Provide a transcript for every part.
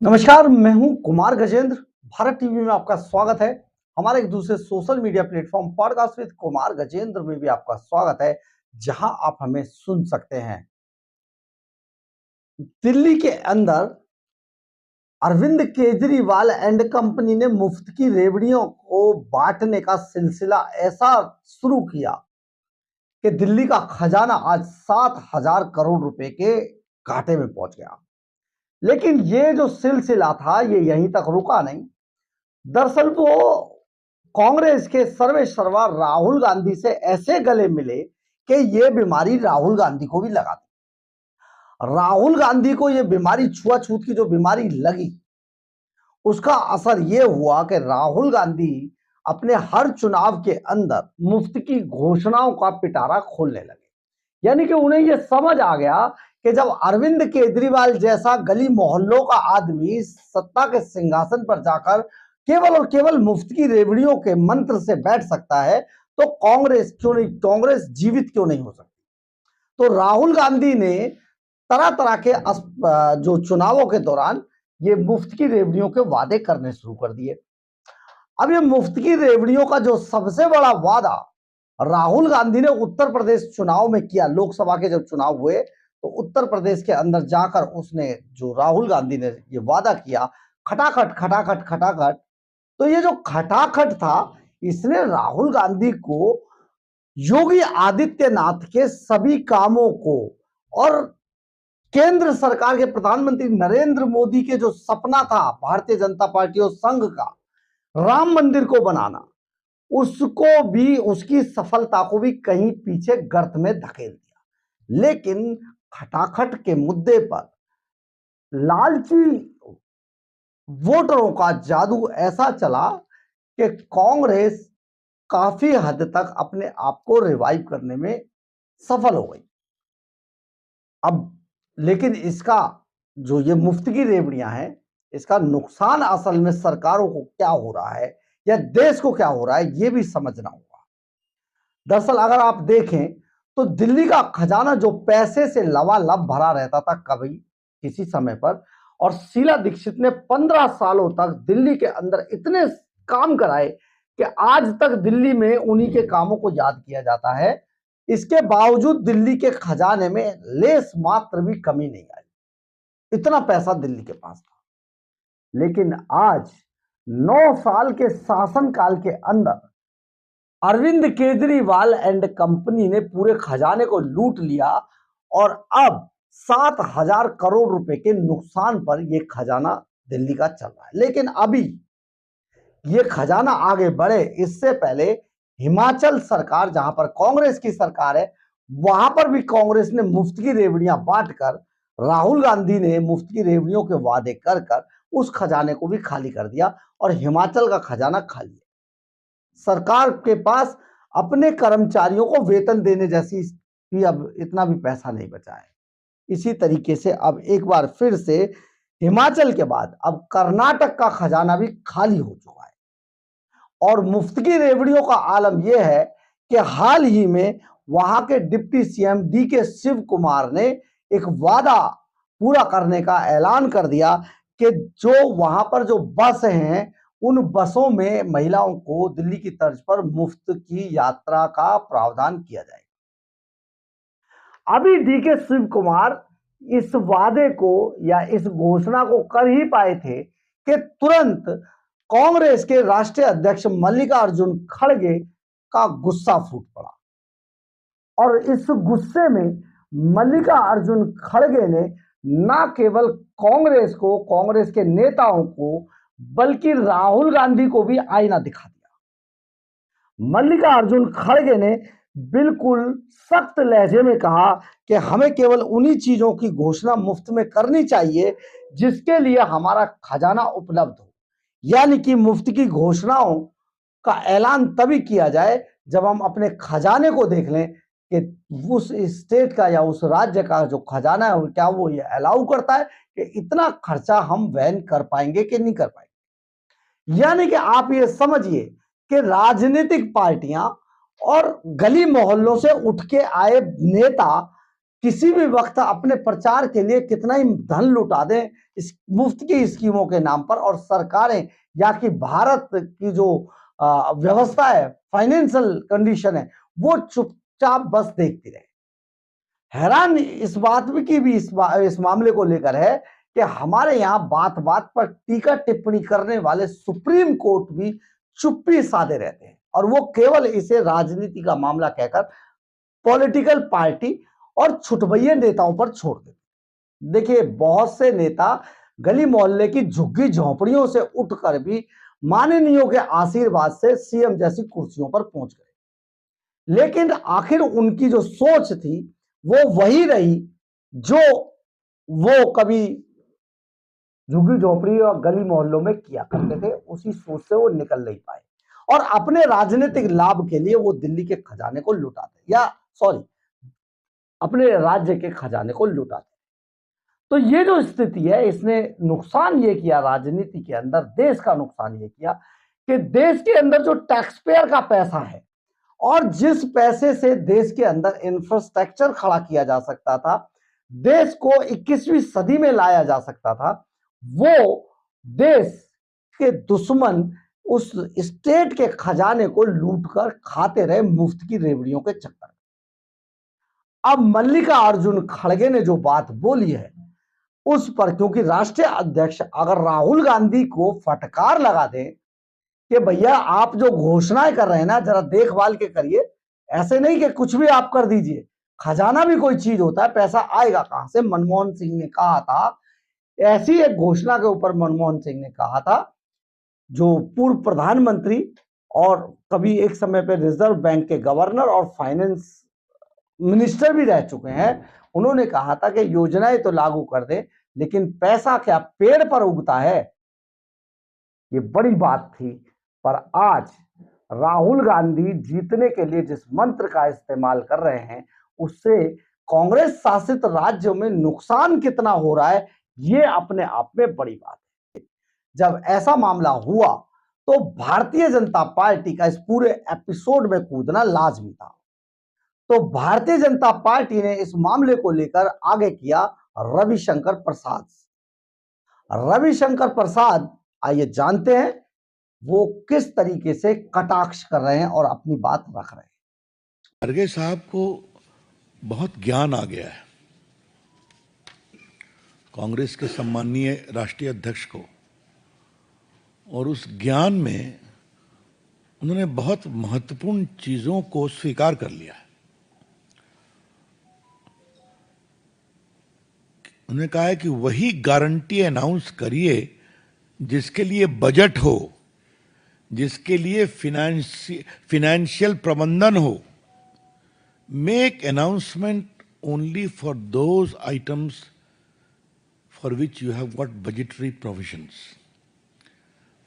नमस्कार, मैं हूं कुमार गजेंद्र। भारत टीवी में आपका स्वागत है। हमारे एक दूसरे social media platform podcast with Kumar Gajendra में भी आपका स्वागत है, जहां आप हमें सुन सकते हैं। दिल्ली के अंदर अरविंद केजरीवाल एंड कंपनी ने मुफ्त की रेवड़ियों को बांटने का सिलसिला ऐसा शुरू किया कि दिल्ली का खजाना आज 7,000 करोड़ रुपए के घाटे में पहुंच गया। लेकिन ये जो सिलसिला था, ये यहीं तक रुका नहीं। दरअसल वो कांग्रेस के सर्वे सर्वा राहुल गांधी से ऐसे गले मिले कि ये बीमारी राहुल गांधी को भी लगा दी। राहुल गांधी को ये बीमारी, छुआछूत की जो बीमारी लगी, उसका असर ये हुआ कि राहुल गांधी अपने हर चुनाव के अंदर मुफ्त की घोषणाओं का पिटारा खोलने लगे। यानी कि उन्हें यह समझ आ गया कि जब अरविंद केजरीवाल जैसा गली मोहल्लों का आदमी सत्ता के सिंहासन पर जाकर केवल और केवल मुफ्त की रेवड़ियों के मंत्र से बैठ सकता है, तो कांग्रेस क्यों नहीं, कांग्रेस जीवित क्यों नहीं हो सकती। तो राहुल गांधी ने तरह तरह के जो चुनावों के दौरान ये मुफ्त की रेवड़ियों के वादे करने शुरू कर दिए। अब ये मुफ्त की रेवड़ियों का जो सबसे बड़ा वादा राहुल गांधी ने उत्तर प्रदेश चुनाव में किया, लोकसभा के जब चुनाव हुए तो उत्तर प्रदेश के अंदर जाकर उसने, जो राहुल गांधी ने ये वादा किया, खटाखट खटाखट खटाखट, तो ये जो खटाखट था, इसने राहुल गांधी को योगी आदित्यनाथ के सभी कामों को और केंद्र सरकार के प्रधानमंत्री नरेंद्र मोदी के जो सपना था भारतीय जनता पार्टी और संघ का, राम मंदिर को बनाना, उसको भी, उसकी सफलता को भी कहीं पीछे गर्त में धकेल दिया। लेकिन खटाखट के मुद्दे पर लालची वोटरों का जादू ऐसा चला कि कांग्रेस काफी हद तक अपने आप को रिवाइव करने में सफल हो गई। अब लेकिन इसका, जो ये मुफ्त की रेवड़ियां हैं, इसका नुकसान असल में सरकारों को क्या हो रहा है या देश को क्या हो रहा है, ये भी समझना होगा। दरअसल अगर आप देखें तो दिल्ली का खजाना जो पैसे से लबालब भरा रहता था कभी किसी समय पर, और शीला दीक्षित ने 15 सालों तक दिल्ली के अंदर इतने काम कराए कि आज तक दिल्ली में उन्हीं के कामों को याद किया जाता है। इसके बावजूद दिल्ली के खजाने में लेस मात्र भी कमी नहीं आई, इतना पैसा दिल्ली के पास था। लेकिन आज 9 साल के शासनकाल के अंदर अरविंद केजरीवाल एंड कंपनी ने पूरे खजाने को लूट लिया और अब 7,000 करोड़ रुपए के नुकसान पर यह खजाना दिल्ली का चल रहा है। लेकिन अभी ये खजाना आगे बढ़े इससे पहले हिमाचल सरकार, जहां पर कांग्रेस की सरकार है, वहां पर भी कांग्रेस ने मुफ्त की रेवड़ियां बांटकर, राहुल गांधी ने मुफ्त की रेवड़ियों के वादे कर कर उस खजाने को भी खाली कर दिया और हिमाचल का खजाना खाली है। सरकार के पास अपने कर्मचारियों को वेतन देने जैसी भी अब इतना भी पैसा नहीं बचा है। इसी तरीके से अब एक बार फिर से हिमाचल के बाद अब कर्नाटक का खजाना भी खाली हो चुका है। और मुफ्त की रेवड़ियों का आलम यह है कि हाल ही में वहां के deputy CM DK Shivakumar ने एक वादा पूरा करने का ऐलान कर दिया कि जो वहां पर जो बस हैं, उन बसों में महिलाओं को दिल्ली की तर्ज पर मुफ्त की यात्रा का प्रावधान किया जाएगा। अभी डीके शिव कुमार इस वादे को या इस घोषणा को कर ही पाए थे कि तुरंत कांग्रेस के राष्ट्रीय अध्यक्ष मल्लिकार्जुन खड़गे का गुस्सा फूट पड़ा और इस गुस्से में मल्लिकार्जुन खड़गे ने न केवल कांग्रेस को, कांग्रेस के नेताओं को, बल्कि राहुल गांधी को भी आईना दिखा दिया। मल्लिकार्जुन खड़गे ने बिल्कुल सख्त लहजे में कहा कि हमें केवल उन्हीं चीजों की घोषणा मुफ्त में करनी चाहिए जिसके लिए हमारा खजाना उपलब्ध हो। यानी कि मुफ्त की घोषणाओं का ऐलान तभी किया जाए जब हम अपने खजाने को देख लें कि उस स्टेट का या उस राज्य का जो खजाना है, क्या वो ये अलाउ करता है कि इतना खर्चा हम वहन कर पाएंगे कि नहीं कर पाएंगे। यानी कि आप ये समझिए कि राजनीतिक पार्टियां और गली मोहल्लों से उठ के आए नेता किसी भी वक्त अपने प्रचार के लिए कितना ही धन लुटा दें इस मुफ्त की स्कीमों के नाम पर, और सरकारें या कि भारत की जो व्यवस्था है, फाइनेंशियल कंडीशन है, वो चुपचाप बस देखती रहे। हैरान इस बात की भी इस मामले को लेकर है कि हमारे यहां बात बात पर टीका टिप्पणी करने वाले सुप्रीम कोर्ट भी चुप्पी साधे रहते हैं, और वो केवल इसे राजनीति का मामला कहकर पॉलिटिकल पार्टी और छुटभइये नेताओं पर छोड़ देते। देखिए, बहुत से नेता गली मोहल्ले की झुग्गी झोंपड़ियों से उठकर भी माननीयों के आशीर्वाद से सीएम जैसी कुर्सियों पर पहुंच गए, लेकिन आखिर उनकी जो सोच थी वो वही रही जो वो कभी झुग्गी झोपड़ी और गली मोहल्लों में किया करते थे। उसी सोच से वो निकल नहीं पाए, और अपने राजनीतिक लाभ के लिए वो दिल्ली के खजाने को लुटाते, या सॉरी, अपने राज्य के खजाने को लुटाते। तो ये जो स्थिति है, इसने नुकसान ये किया राजनीति के अंदर, देश का नुकसान ये किया कि देश के अंदर जो टैक्स पेयर का पैसा है और जिस पैसे से देश के अंदर इंफ्रास्ट्रक्चर खड़ा किया जा सकता था, देश को 21वीं सदी में लाया जा सकता था, वो देश के दुश्मन उस स्टेट के खजाने को लूटकर खाते रहे मुफ्त की रेवड़ियों के चक्कर में। अब मल्लिकार्जुन खड़गे ने जो बात बोली है उस पर, क्योंकि राष्ट्रीय अध्यक्ष अगर राहुल गांधी को फटकार लगा दे कि भैया आप जो घोषणाएं कर रहे हैं ना, जरा देखभाल के करिए, ऐसे नहीं कि कुछ भी आप कर दीजिए, खजाना भी कोई चीज होता है, पैसा आएगा कहां से। मनमोहन सिंह ने कहा था, ऐसी एक घोषणा के ऊपर मनमोहन सिंह ने कहा था, जो पूर्व प्रधानमंत्री और कभी एक समय पे रिजर्व बैंक के गवर्नर और फाइनेंस मिनिस्टर भी रह चुके हैं, उन्होंने कहा था कि योजनाएं तो लागू कर दे, लेकिन पैसा क्या पेड़ पर उगता है। ये बड़ी बात थी। पर आज राहुल गांधी जीतने के लिए जिस मंत्र का इस्तेमाल कर रहे हैं, उससे कांग्रेस शासित राज्यों में नुकसान कितना हो रहा है, ये अपने आप में बड़ी बात है। जब ऐसा मामला हुआ तो भारतीय जनता पार्टी का इस पूरे एपिसोड में कूदना लाजमी था। तो भारतीय जनता पार्टी ने इस मामले को लेकर आगे किया रविशंकर प्रसाद। रविशंकर प्रसाद, आइए जानते हैं वो किस तरीके से कटाक्ष कर रहे हैं और अपनी बात रख रहे हैं। खड़गे साहब को बहुत ज्ञान आ गया है, कांग्रेस के सम्माननीय राष्ट्रीय अध्यक्ष को, और उस ज्ञान में उन्होंने बहुत महत्वपूर्ण चीजों को स्वीकार कर लिया है। उन्होंने कहा है कि वही गारंटी अनाउंस करिए जिसके लिए बजट हो, जिसके लिए फिनेंशियल प्रबंधन हो। Make announcement only for those items for which you have got budgetary provisions,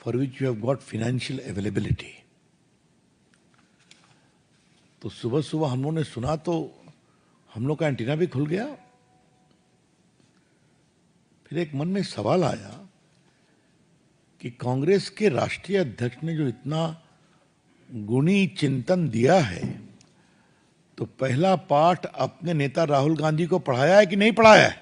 for which you have got financial availability. तो सुबह सुबह हम लोगों ने सुना तो हम लोग का एंटीना भी खुल गया। फिर एक मन में सवाल आया कि कांग्रेस के राष्ट्रीय अध्यक्ष ने जो इतना गुणी चिंतन दिया है, तो पहला पाठ अपने नेता राहुल गांधी को पढ़ाया है कि नहीं पढ़ाया है?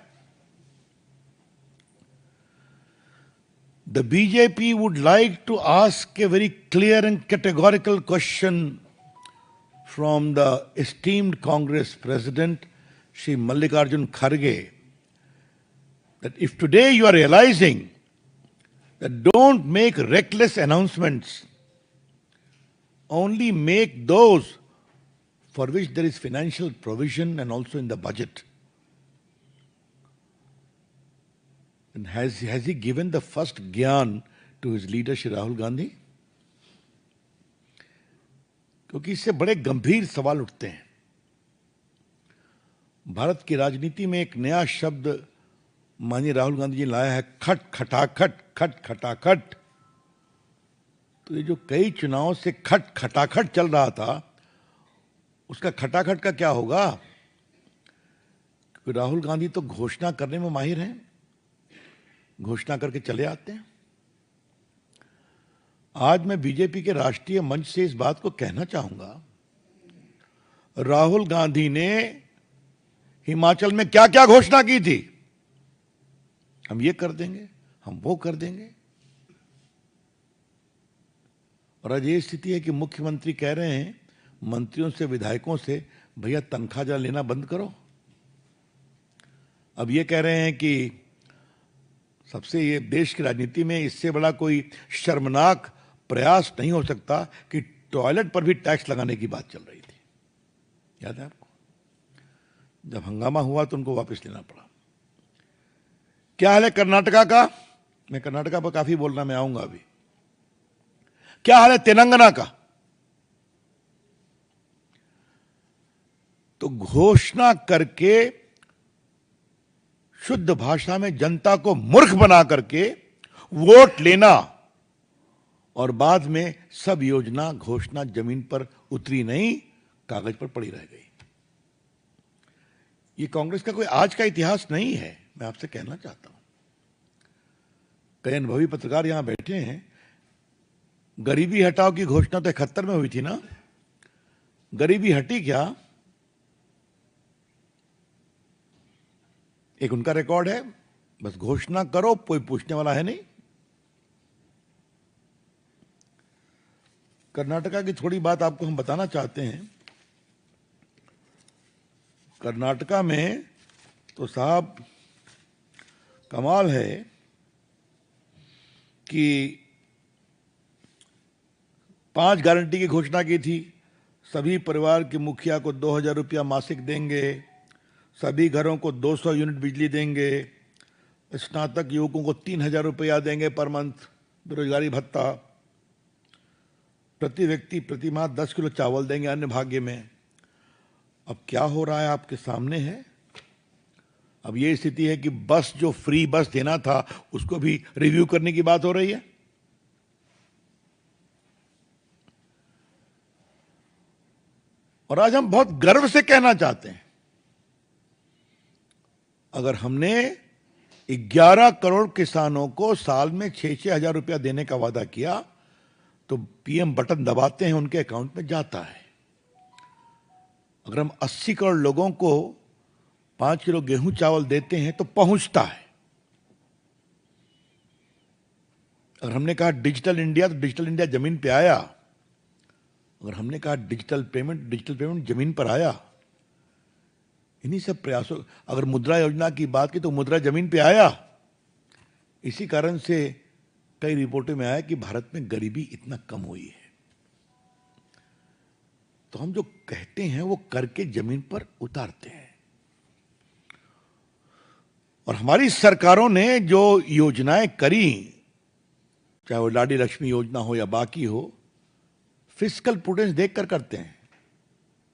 The BJP would like to ask a very clear and categorical question from the esteemed Congress President, Shri Mallikarjun Kharge, that if today you are realizing that don't make reckless announcements, only make those for which there is financial provision and also in the budget. And has he given the first gyan to his leader Shri Rahul Gandhi? क्योंकि इससे बड़े गंभीर सवाल उठते हैं। भारत की राजनीति में एक नया शब्द माननीय राहुल गांधी जी लाया है, खट खटाखट, खट खटाखट। तो ये जो कई चुनाव से खट खटाखट चल रहा था, उसका खटाखट का क्या होगा? क्योंकि राहुल गांधी तो घोषणा करने में माहिर हैं, घोषणा करके चले आते हैं। आज मैं बीजेपी के राष्ट्रीय मंच से इस बात को कहना चाहूंगा, राहुल गांधी ने हिमाचल में क्या क्या घोषणा की थी, हम ये कर देंगे, हम वो कर देंगे। और आज ये स्थिति है कि मुख्यमंत्री कह रहे हैं मंत्रियों से, विधायकों से, भैया तनख्वाह जरा लेना बंद करो। अब ये कह रहे हैं कि सबसे, ये देश की राजनीति में इससे बड़ा कोई शर्मनाक प्रयास नहीं हो सकता कि टॉयलेट पर भी टैक्स लगाने की बात चल रही थी, याद है आपको? जब हंगामा हुआ तो उनको वापस लेना पड़ा। क्या हाल है कर्नाटका का? मैं कर्नाटका पर काफी बोलना, मैं आऊंगा अभी। क्या हाल है तेलंगाना का? तो घोषणा करके, शुद्ध भाषा में जनता को मूर्ख बना करके वोट लेना, और बाद में सब योजना, घोषणा जमीन पर उतरी नहीं, कागज पर पड़ी रह गई। ये कांग्रेस का कोई आज का इतिहास नहीं है, मैं आपसे कहना चाहता हूं। कई अनुभवी पत्रकार यहां बैठे हैं। गरीबी हटाओ की घोषणा तो 71 में हुई थी ना? गरीबी हटी क्या? एक उनका रिकॉर्ड है, बस घोषणा करो, कोई पूछने वाला है नहीं। कर्नाटका की थोड़ी बात आपको हम बताना चाहते हैं। कर्नाटका में तो साहब कमाल है कि 5 गारंटी की घोषणा की थी। सभी परिवार के मुखिया को 2000 रुपया मासिक देंगे, सभी घरों को 200 यूनिट बिजली देंगे, स्नातक युवकों को 3000 रुपया देंगे पर मंथ बेरोजगारी भत्ता, प्रति व्यक्ति प्रति माह 10 किलो चावल देंगे अन्य भाग्य में। अब क्या हो रहा है आपके सामने है। अब ये स्थिति है कि बस, जो फ्री बस देना था उसको भी रिव्यू करने की बात हो रही है। और आज हम बहुत गर्व से कहना चाहते हैं, अगर हमने 11 करोड़ किसानों को साल में 6-6 हजार रुपया देने का वादा किया, तो पीएम बटन दबाते हैं, उनके अकाउंट में जाता है। अगर हम 80 करोड़ लोगों को 5 किलो गेहूं चावल देते हैं तो पहुंचता है। अगर हमने कहा डिजिटल इंडिया, तो डिजिटल इंडिया जमीन पे आया। अगर हमने कहा डिजिटल पेमेंट जमीन पर आया। इन्हीं सब प्रयासों, अगर मुद्रा योजना की बात की तो मुद्रा जमीन पे आया। इसी कारण से कई रिपोर्टों में आया कि भारत में गरीबी इतना कम हुई है। तो हम जो कहते हैं वो करके जमीन पर उतारते हैं। और हमारी सरकारों ने जो योजनाएं करी, चाहे वो लाडी लक्ष्मी योजना हो या बाकी हो, फिस्कल प्रूडेंस देखकर करते हैं,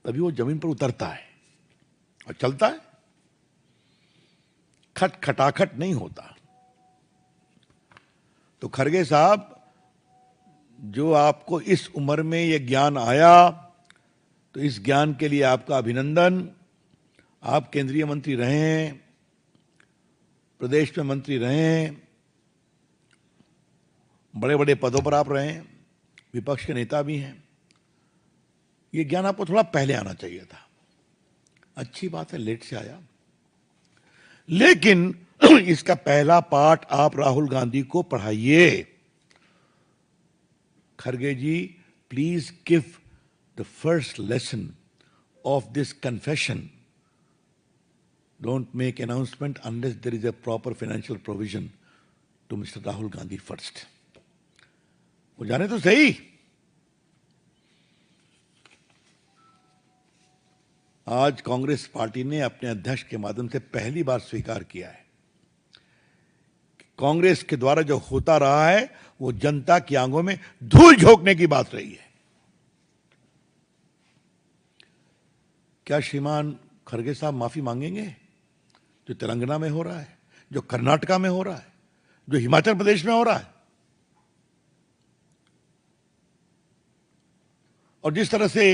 तभी वो जमीन पर उतरता है और चलता है। खटाखट नहीं होता। तो खरगे साहब, जो आपको इस उम्र में ये ज्ञान आया, तो इस ज्ञान के लिए आपका अभिनंदन। आप केंद्रीय मंत्री रहे हैं, प्रदेश में मंत्री रहे हैं, बड़े बड़े पदों पर आप रहे हैं, विपक्ष के नेता भी हैं। ये ज्ञान आपको थोड़ा पहले आना चाहिए था। अच्छी बात है, लेट से आया, लेकिन इसका पहला पाठ आप राहुल गांधी को पढ़ाइए। Kharge ji, please give the first lesson of this confession. Don't make announcement unless there is a proper financial provision to Mr. Rahul Gandhi first. वो जाने तो सही। आज कांग्रेस पार्टी ने अपने अध्यक्ष के माध्यम से पहली बार स्वीकार किया है कि कांग्रेस के द्वारा जो होता रहा है वो जनता की आंखों में धूल झोंकने की बात रही है। क्या श्रीमान खरगे साहब माफी मांगेंगे जो तेलंगाना में हो रहा है, जो कर्नाटका में हो रहा है, जो हिमाचल प्रदेश में हो रहा है? और जिस तरह से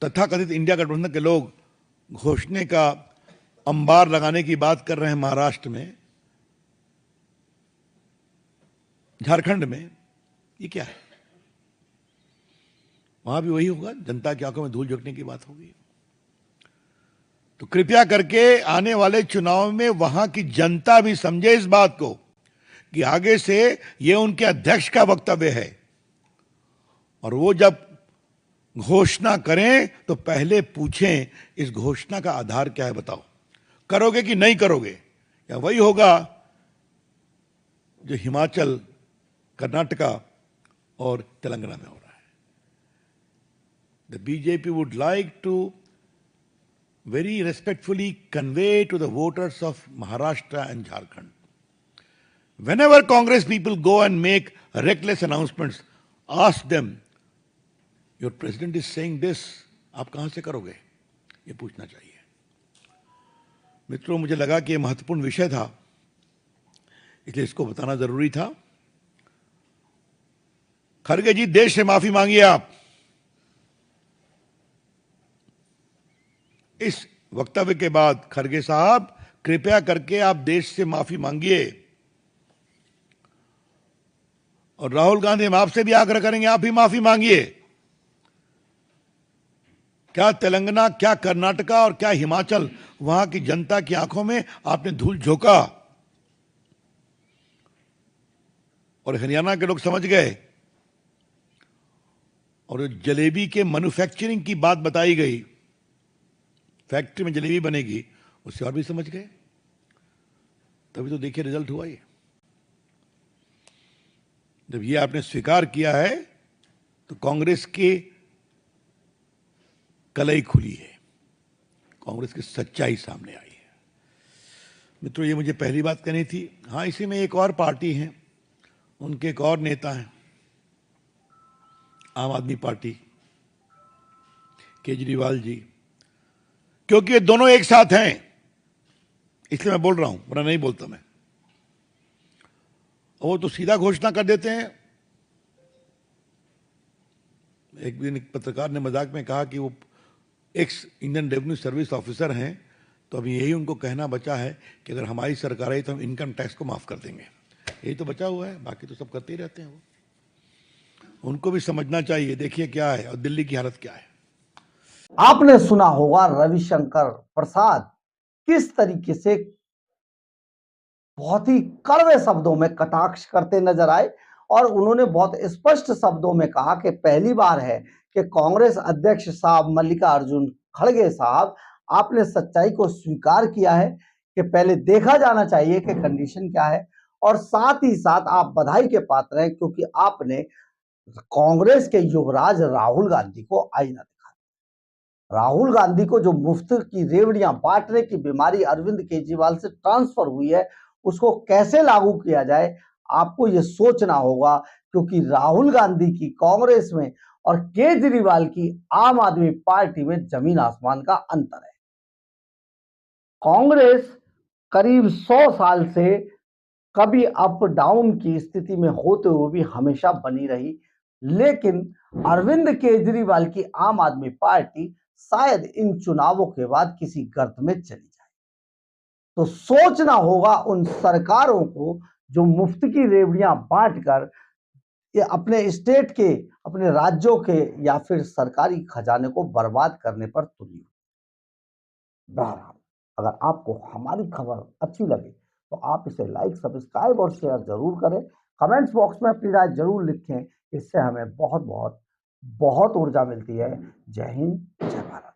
तथाकथित इंडिया गठबंधन के लोग घोषणा का अंबार लगाने की बात कर रहे हैं महाराष्ट्र में, झारखंड में, ये क्या है? वहां भी वही होगा, जनता की आंखों में धूल झोंकने की बात होगी। तो कृपया करके आने वाले चुनाव में वहां की जनता भी समझे इस बात को कि आगे से ये उनके अध्यक्ष का वक्तव्य है, और वो जब घोषणा करें तो पहले पूछें इस घोषणा का आधार क्या है, बताओ करोगे कि नहीं करोगे, या वही होगा जो हिमाचल, कर्नाटका और तेलंगाना में हो रहा है। The BJP would like to very respectfully convey to the voters of Maharashtra and Jharkhand, whenever Congress people go and make reckless announcements, ask them, your president is saying this, आप कहां से करोगे, ये पूछना चाहिए। मित्रों, मुझे लगा कि ये महत्वपूर्ण विषय था, इसलिए इसको बताना जरूरी था। खड़गे जी, देश से माफी मांगिए आप। इस वक्तव्य के बाद खड़गे साहब, कृपया करके आप देश से माफी मांगिए। और राहुल गांधी, हम आपसे भी आग्रह करेंगे, आप भी माफी मांगिए। क्या तेलंगाना, क्या कर्नाटका और क्या हिमाचल, वहां की जनता की आंखों में आपने धूल झोंका, और हरियाणा के लोग समझ गए, और जलेबी के मैन्युफैक्चरिंग की बात बताई गई, फैक्ट्री में जलेबी बनेगी, उससे और भी समझ गए। तभी तो देखिए रिजल्ट हुआ ये। जब ये आपने स्वीकार किया है तो कांग्रेस की कलई खुली है, कांग्रेस की सच्चाई सामने आई है। मित्रों, ये मुझे पहली बात कहनी थी। हाँ, इसी में एक और पार्टी है, उनके एक और नेता हैं, आम आदमी पार्टी, केजरीवाल जी। क्योंकि ये दोनों एक साथ हैं, इसलिए मैं बोल रहा हूं, वरना नहीं बोलता मैं। वो तो सीधा घोषणा कर देते हैं। एक दिन एक पत्रकार ने मजाक में कहा कि वो x Indian revenue service officer हैं, तो अभी यही उनको कहना बचा है कि अगर हमारी सरकार आई तो हम इनकम टैक्स को माफ कर देंगे। यही तो बचा हुआ है, बाकी तो सब करते ही रहते हैं। वो उनको भी समझना चाहिए, देखिए क्या है और दिल्ली की हालत क्या है। आपने सुना होगा रविशंकर प्रसाद किस तरीके से बहुत ही कड़वे शब्दों में कटाक्ष करते नजर आए, और उन्होंने बहुत स्पष्ट शब्दों में कहा कि पहली बार है कि कांग्रेस अध्यक्ष साहब मल्लिकार्जुन खड़गे साहब, आपने सच्चाई को स्वीकार किया है कि पहले देखा जाना चाहिए कि कंडीशन क्या है, और साथ ही साथ आप बधाई के पात्र हैं क्योंकि आपने कांग्रेस के युवराज राहुल गांधी को आईना दिखा। राहुल गांधी को जो मुफ्त की रेवड़ियां बांटने की बीमारी अरविंद केजरीवाल से ट्रांसफर हुई है, उसको कैसे लागू किया जाए, आपको यह सोचना होगा, क्योंकि राहुल गांधी की कांग्रेस में और केजरीवाल की आम आदमी पार्टी में जमीन आसमान का अंतर है। कांग्रेस करीब 100 साल से कभी अप डाउन की स्थिति में होते हुए भी हमेशा बनी रही, लेकिन अरविंद केजरीवाल की आम आदमी पार्टी शायद इन चुनावों के बाद किसी गर्त में चली जाए। तो सोचना होगा उन सरकारों को जो मुफ्त की रेवड़ियां बांटकर ये अपने स्टेट के, अपने राज्यों के या फिर सरकारी खजाने को बर्बाद करने पर तुली। बहरहाल, अगर आपको हमारी खबर अच्छी लगे तो आप इसे लाइक, सब्सक्राइब और शेयर जरूर करें। कमेंट्स बॉक्स में अपनी राय जरूर लिखें, इससे हमें बहुत बहुत बहुत ऊर्जा मिलती है। जय हिंद, जय भारत।